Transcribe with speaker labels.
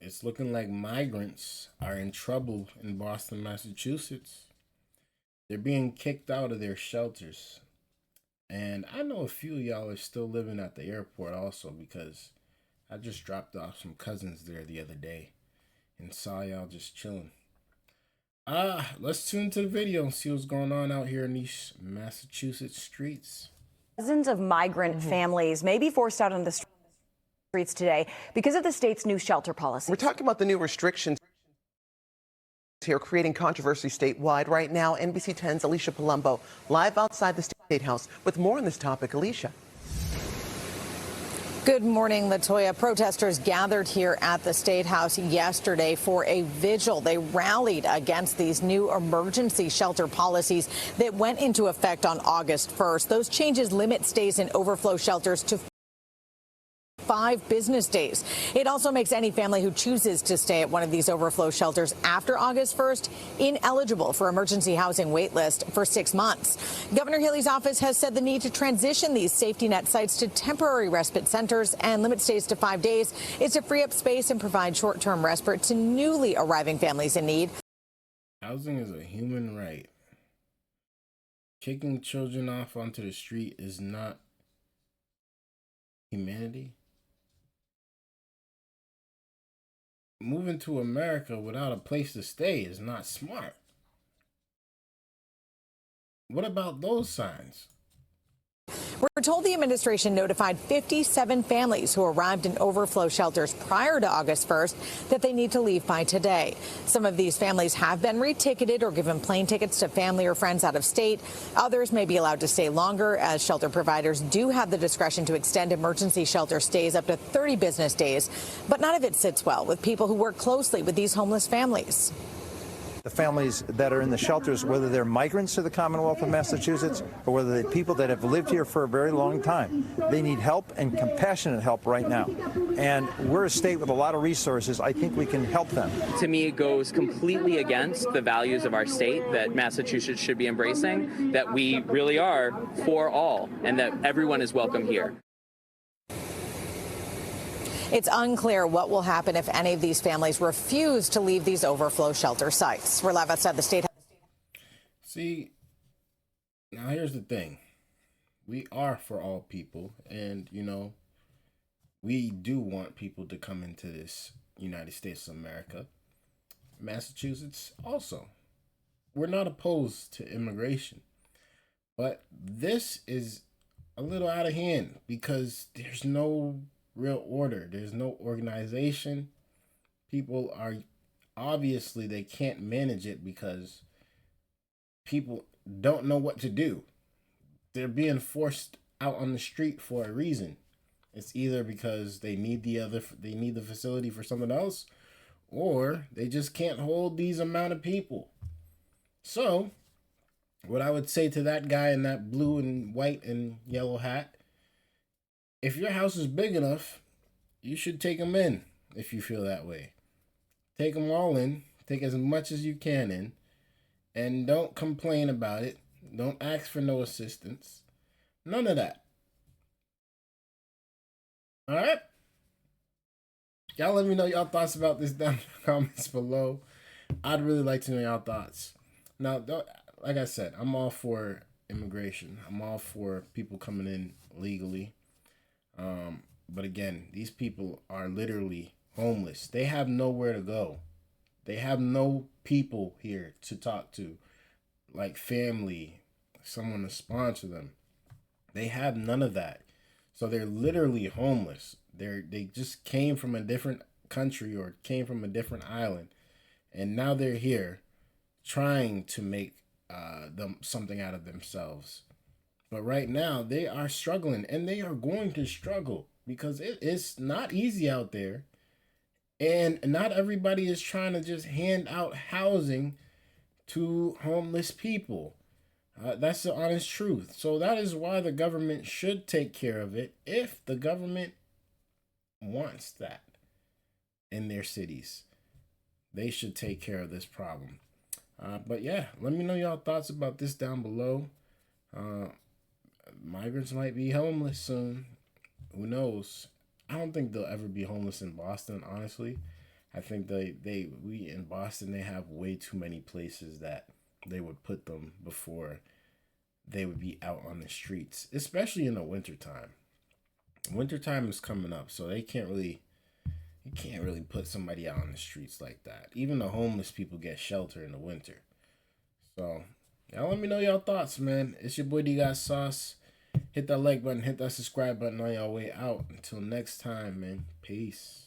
Speaker 1: it's looking like migrants are in trouble in Boston, Massachusetts. They're being kicked out of their shelters. And I know a few of y'all are still living at the airport also because I just dropped off some cousins there the other day and saw y'all just chilling. Let's tune into the video and see what's going on out here in these Massachusetts streets.
Speaker 2: Dozens of migrant families may be forced out on the streets today because of the state's new shelter policy.
Speaker 3: We're talking about the new restrictions here, creating controversy statewide. Right now, NBC 10's Alicia Palumbo live outside the State House with more on this topic. Alicia.
Speaker 4: Good morning, Latoya. Protesters gathered here at the State House yesterday for a vigil. They rallied against these new emergency shelter policies that went into effect on August 1st. Those changes limit stays in overflow shelters to 5 business days. It also makes any family who chooses to stay at one of these overflow shelters after August 1st ineligible for emergency housing wait list for 6 months. Governor Healey's office has said the need to transition these safety net sites to temporary respite centers and limit stays to 5 days is to free up space and provide short-term respite to newly arriving families in need.
Speaker 1: Housing is a human right. Kicking children off onto the street is not humanity. Moving to America without a place to stay is not smart. What about those signs?
Speaker 4: We're told the administration notified 57 families who arrived in overflow shelters prior to August 1st that they need to leave by today. Some of these families have been reticketed or given plane tickets to family or friends out of state. Others may be allowed to stay longer, as shelter providers do have the discretion to extend emergency shelter stays up to 30 business days. But none of it sits well with people who work closely with these homeless families.
Speaker 5: The families that are in the shelters, whether they're migrants to the Commonwealth of Massachusetts or whether they're people that have lived here for a very long time, they need help and compassionate help right now. And we're a state with a lot of resources. I think we can help them.
Speaker 6: To me, it goes completely against the values of our state that Massachusetts should be embracing, that we really are for all and that everyone is welcome here.
Speaker 4: It's unclear what will happen if any of these families refuse to leave these overflow shelter sites. We're live outside the State House.
Speaker 1: See, now here's the thing. We are for all people, and, we do want people to come into this United States of America. Massachusetts also. We're not opposed to immigration, but this is a little out of hand because there's no real order. There's no organization. People are obviously they can't manage it because people don't know what to do. They're being forced out on the street for a reason. It's either because they need the facility for something else, or they just can't hold these amount of people. So, what I would say to that guy in that blue and white and yellow hat, if your house is big enough, you should take them in if you feel that way. Take them all in. Take as much as you can in. And don't complain about it. Don't ask for no assistance. None of that. All right? Y'all let me know y'all thoughts about this down in the comments below. I'd really like to know y'all thoughts. Now, like I said, I'm all for immigration. I'm all for people coming in legally. But again, these people are literally homeless. They have nowhere to go. They have no people here to talk to, like family, someone to sponsor them. They have none of that. So they're literally homeless. They just came from a different country or came from a different island, and now they're here trying to make them something out of themselves. But right now, they are struggling, and they are going to struggle because it is not easy out there. And not everybody is trying to just hand out housing to homeless people. That's the honest truth. So that is why the government should take care of it if the government wants that in their cities. They should take care of this problem. But yeah, let me know y'all thoughts about this down below. Migrants might be homeless soon. Who knows? I don't think they'll ever be homeless in Boston, honestly. I think we in Boston, they have way too many places that they would put them before they would be out on the streets, especially in the wintertime. Wintertime is coming up, so you can't really put somebody out on the streets like that. Even the homeless people get shelter in the winter. So, y'all let me know y'all thoughts, man. It's your boy Dgotsauce. Hit that like button, hit that subscribe button on y'all way out. Until next time, man. Peace.